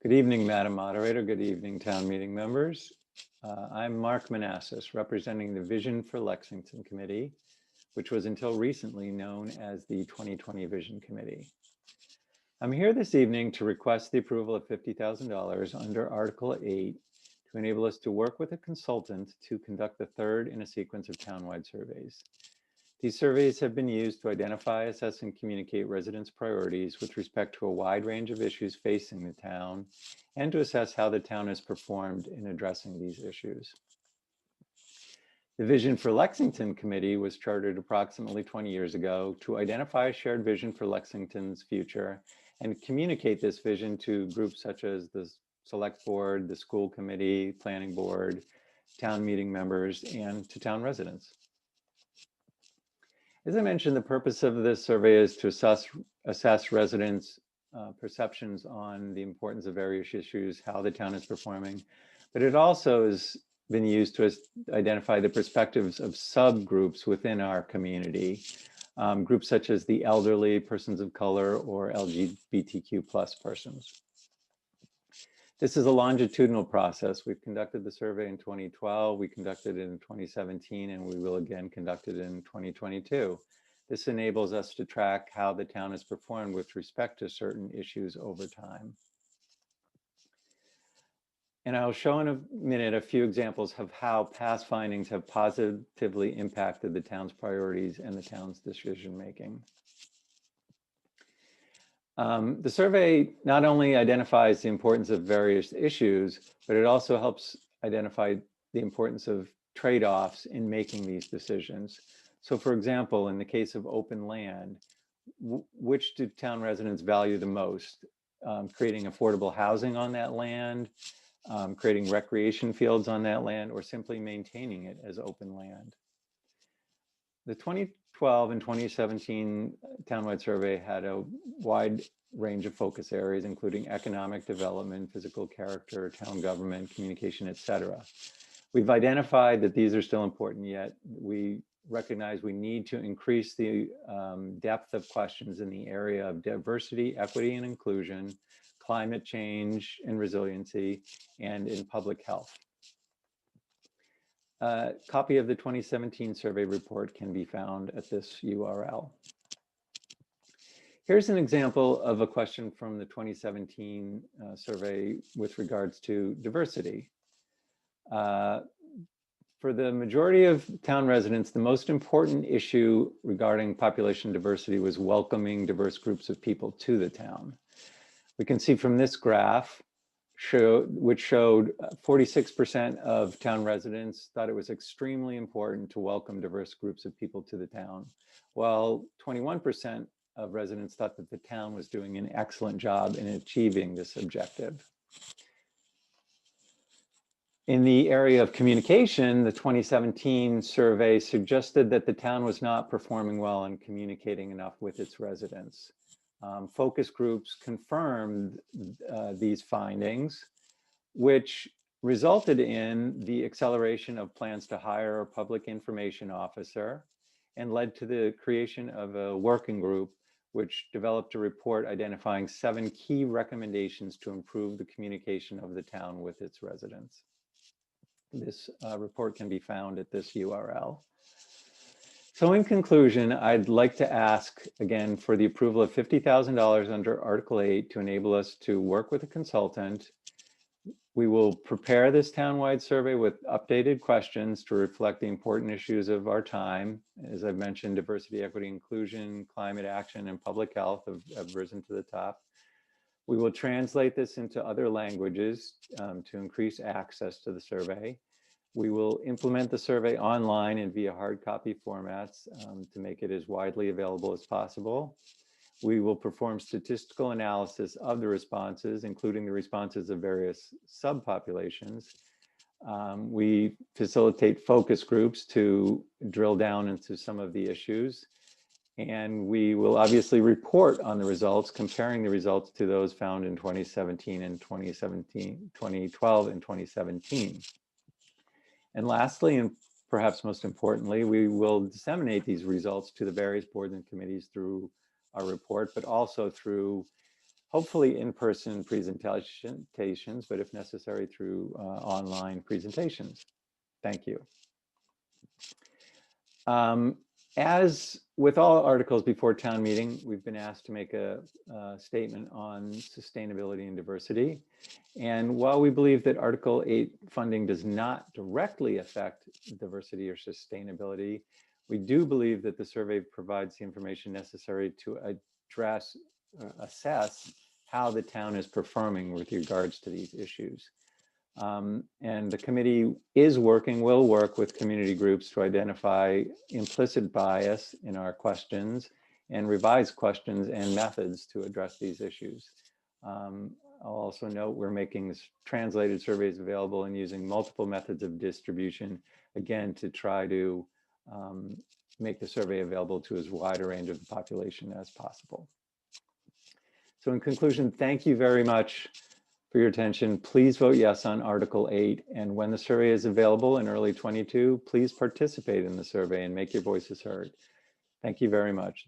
Good evening, Madam Moderator. Good evening, town meeting members. I'm Mark Manassas, representing the Vision for Lexington Committee, which was until recently known as the 2020 Vision Committee. I'm here this evening to request the approval of $50,000 under Article 8 to enable us to work with a consultant to conduct the third in a sequence of townwide surveys. These surveys have been used to identify, assess, and communicate residents' priorities with respect to a wide range of issues facing the town, and to assess how the town has performed in addressing these issues. The Vision for Lexington Committee was chartered approximately 20 years ago to identify a shared vision for Lexington's future and communicate this vision to groups such as the Select Board, the School Committee, Planning Board, town meeting members, and to town residents. As I mentioned, the purpose of this survey is to assess residents' perceptions on the importance of various issues, how the town is performing, but it also has been used to identify the perspectives of subgroups within our community, groups such as the elderly, persons of color, or LGBTQ+ persons. This is a longitudinal process. We've conducted the survey in 2012, we conducted it in 2017, and we will again conduct it in 2022. This enables us to track how the town has performed with respect to certain issues over time. And I'll show in a minute a few examples of how past findings have positively impacted the town's priorities and the town's decision-making. The survey not only identifies the importance of various issues, but it also helps identify the importance of trade-offs in making these decisions. So for example, in the case of open land, which do town residents value the most? Creating affordable housing on that land, creating recreation fields on that land, or simply maintaining it as open land? The 2012 and 2017 townwide survey had a wide range of focus areas, including economic development, physical character, town government, communication, etc. We've identified that these are still important, yet we recognize we need to increase the depth of questions in the area of diversity, equity, and inclusion, climate change and resiliency, and in public health. A copy of the 2017 survey report can be found at this URL. Here's an example of a question from the 2017 survey with regards to diversity. For the majority of town residents, the most important issue regarding population diversity was welcoming diverse groups of people to the town. We can see from this graph, which showed 46% of town residents thought it was extremely important to welcome diverse groups of people to the town, while 21% of residents thought that the town was doing an excellent job in achieving this objective. In the area of communication, the 2017 survey suggested that the town was not performing well in communicating enough with its residents. Focus groups confirmed these findings, which resulted in the acceleration of plans to hire a public information officer and led to the creation of a working group which developed a report identifying 7 key recommendations to improve the communication of the town with its residents. This report can be found at this URL. So in conclusion, I'd like to ask again for the approval of $50,000 under Article 8 to enable us to work with a consultant. We will prepare this townwide survey with updated questions to reflect the important issues of our time. As I've mentioned, diversity, equity, inclusion, climate action, and public health have risen to the top. We will translate this into other languages to increase access to the survey. We will implement the survey online and via hard copy formats to make it as widely available as possible. We will perform statistical analysis of the responses, including the responses of various subpopulations. We facilitate focus groups to drill down into some of the issues. And we will obviously report on the results, comparing the results to those found in 2017 and 2012 and 2017. And lastly, and perhaps most importantly, we will disseminate these results to the various boards and committees through our report, but also through hopefully in-person presentations, but if necessary through online presentations. Thank you. As with all articles before town meeting, we've been asked to make a statement on sustainability and diversity. And while we believe that Article 8 funding does not directly affect diversity or sustainability, we do believe that the survey provides the information necessary to assess how the town is performing with regards to these issues. And the committee will work with community groups to identify implicit bias in our questions and revise questions and methods to address these issues. I'll also note we're making translated surveys available and using multiple methods of distribution, again, to try to make the survey available to as wide a range of the population as possible. So in conclusion, thank you very much for your attention. Please vote yes on Article 8. And when the survey is available in early 22, please participate in the survey and make your voices heard. Thank you very much.